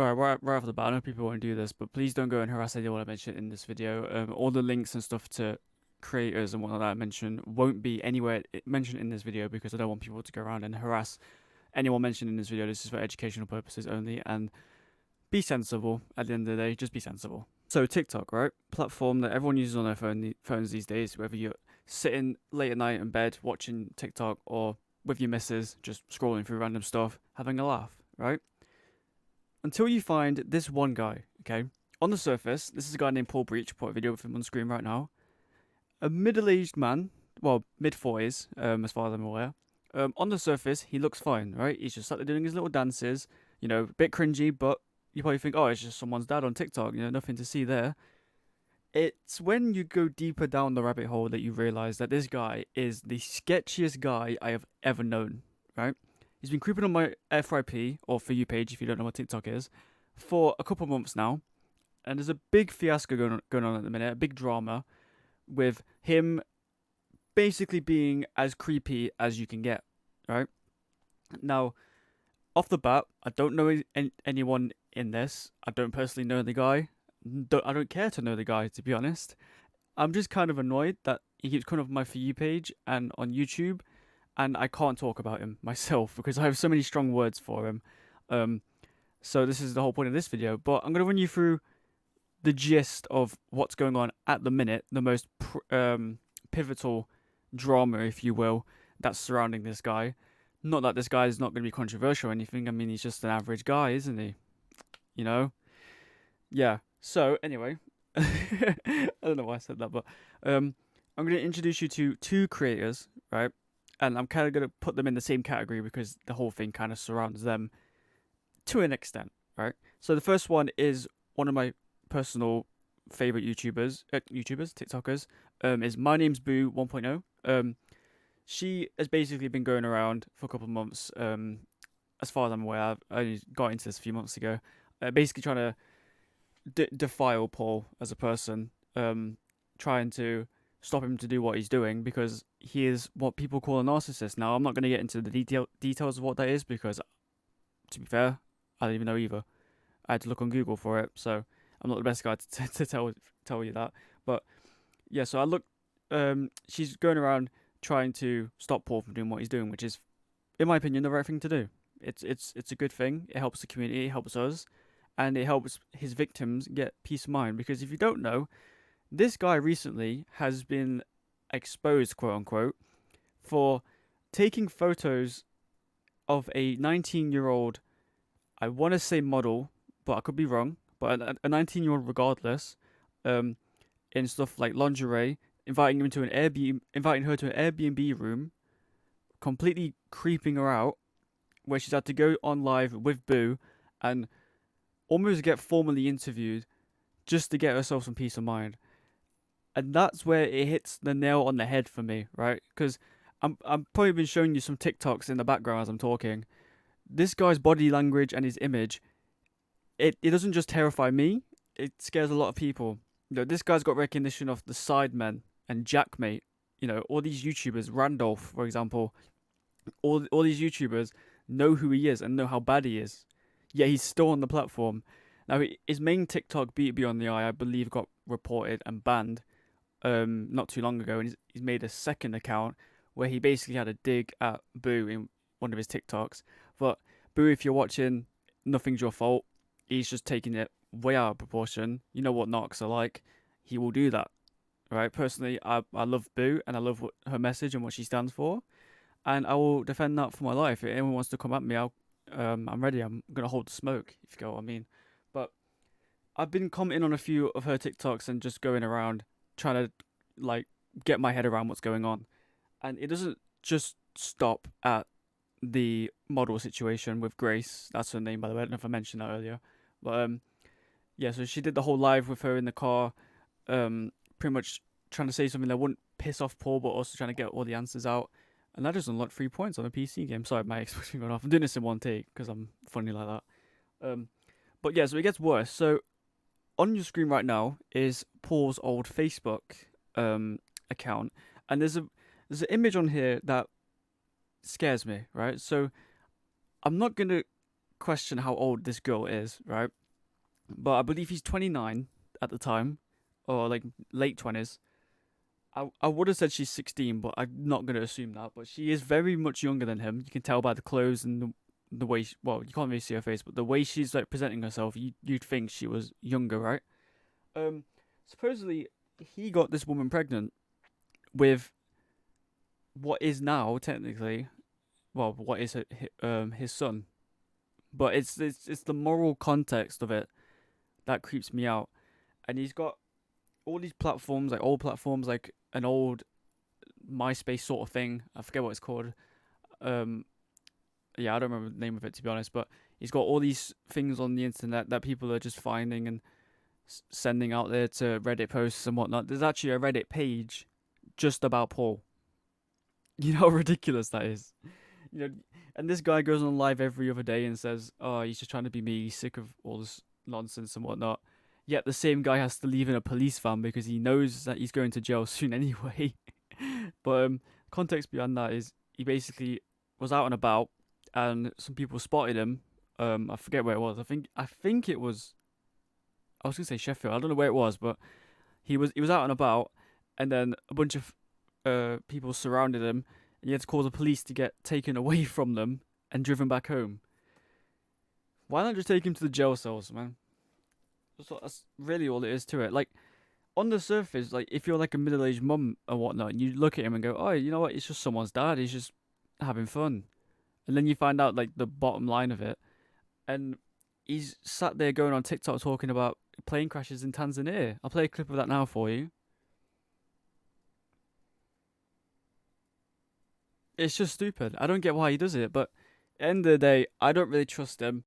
Alright, right off the bat, I know people won't do this, but please don't go and harass anyone I mentioned in this video. All the links and stuff to creators and whatnot that I mentioned won't be anywhere mentioned in this video because I don't want people to go around and harass anyone mentioned in this video. This is for educational purposes only, and be sensible at the end of the day. Just be sensible. So TikTok, right? Platform that everyone uses on their phones these days, whether you're sitting late at night in bed watching TikTok or with your missus just scrolling through random stuff, having a laugh, right? Until you find this one guy, okay? On the surface, this is a guy named Paul Breach. Put a video of him on screen right now. A middle-aged man, well, mid-40s, as far as I'm aware. On the surface, he looks fine, right? He's just sat there doing his little dances, a bit cringy, but you probably think, oh, it's just someone's dad on TikTok, nothing to see there. It's when you go deeper down the rabbit hole that you realize that this guy is the sketchiest guy I have ever known, right? He's been creeping on my FYP, or For You page if you don't know what TikTok is, for a couple months now. And there's a big fiasco going on at the minute, a big drama, with him basically being as creepy as you can get, right? Now, off the bat, I don't know anyone in this. I don't personally know the guy. I don't care to know the guy, to be honest. I'm just kind of annoyed that he keeps coming up on my For You page and on YouTube, and I can't talk about him myself because I have so many strong words for him. So this is the whole point of this video. But I'm going to run you through the gist of what's going on at the minute, the most pivotal drama, if you will, that's surrounding this guy. Not that this guy is not going to be controversial or anything. I mean, he's just an average guy, isn't he? Yeah. So anyway, I don't know why I said that, but I'm going to introduce you to two creators, right? And I'm kind of going to put them in the same category because the whole thing kind of surrounds them to an extent, right? So the first one is one of my personal favorite TikTokers, is My Name's Boo 1.0. She has basically been going around for a couple of months, as far as I'm aware. I only got into this a few months ago, basically trying to defile Paul as a person, trying to stop him to do what he's doing because he is what people call a narcissist. Now, I'm not going to get into the details of what that is because, to be fair, I don't even know either. I had to look on Google for it, so I'm not the best guy to tell you that. But yeah, so I looked. She's going around trying to stop Paul from doing what he's doing, which is, in my opinion, the right thing to do. It's a good thing. It helps the community. It helps us, and it helps his victims get peace of mind. Because if you don't know, this guy recently has been exposed, quote unquote, for taking photos of a 19-year-old, I want to say model, but I could be wrong, but a 19-year-old regardless, in stuff like lingerie, inviting her to an Airbnb room, completely creeping her out, where she's had to go on live with Boo and almost get formally interviewed just to get herself some peace of mind. And that's where it hits the nail on the head for me, right? Because I'm probably been showing you some TikToks in the background as I'm talking. This guy's body language and his image, it doesn't just terrify me, it scares a lot of people. This guy's got recognition of the Sidemen and Jackmate, all these YouTubers, Randolph, for example, all these YouTubers know who he is and know how bad he is. Yet he's still on the platform. Now, his main TikTok, Beat Beyond the Eye, I believe got reported and banned not too long ago, and he's made a second account where he basically had a dig at Boo in one of his TikToks. But Boo, if you're watching, nothing's your fault. He's just taking it way out of proportion. You know what Narcs are like. He will do that, right? Personally, I love Boo and I love her message and what she stands for, and I will defend that for my life. If anyone wants to come at me, I'm ready. I'm gonna hold the smoke, if you get what I mean. But I've been commenting on a few of her TikToks and just going around trying to get my head around what's going on, and it doesn't just stop at the model situation with Grace. That's her name, by the way. I don't know if I mentioned that earlier, but yeah. So she did the whole live with her in the car, pretty much trying to say something that wouldn't piss off Paul, but also trying to get all the answers out. And that just unlocked 3 points on a PC game. Sorry, my expression got off. I'm doing this in one take because I'm funny like that. But yeah, so it gets worse. So on your screen right now is Paul's old Facebook account, and there's an image on here that scares me, right? So I'm not gonna question how old this girl is, right? But I believe he's 29 at the time, or like late 20s. I would have said she's 16, but I'm not gonna assume that. But she is very much younger than him. You can tell by the clothes and the way. Well, you can't really see her face, but the way she's like presenting herself, you'd think she was younger, right? Um, Supposedly he got this woman pregnant with what is now technically, well, what is his son. But it's the moral context of it that creeps me out. And he's got all these platforms, like old platforms, like an old MySpace sort of thing. I forget what it's called. Um, yeah, I don't remember the name of it to be honest. But he's got all these things on the internet that people are just finding and sending out there to Reddit posts and whatnot. There's actually a Reddit page just about Paul. You know how ridiculous that is. You know, and this guy goes on live every other day and says, "Oh, he's just trying to be me. He's sick of all this nonsense and whatnot." Yet the same guy has to leave in a police van because he knows that he's going to jail soon anyway. But context behind that is he basically was out and about, and some people spotted him. I forget where it was. I think it was. I was gonna say Sheffield. I don't know where it was, but he was out and about, and then a bunch of people surrounded him, and he had to call the police to get taken away from them and driven back home. Why not just take him to the jail cells, man? That's really all it is to it. Like on the surface, like if you're like a middle-aged mum or whatnot, and you look at him and go, "Oh, you know what? It's just someone's dad. He's just having fun," and then you find out like the bottom line of it, and he's sat there going on TikTok talking about plane crashes in Tanzania. I'll play a clip of that now for you. It's just stupid. I don't get why he does it, but at the end of the day, I don't really trust him.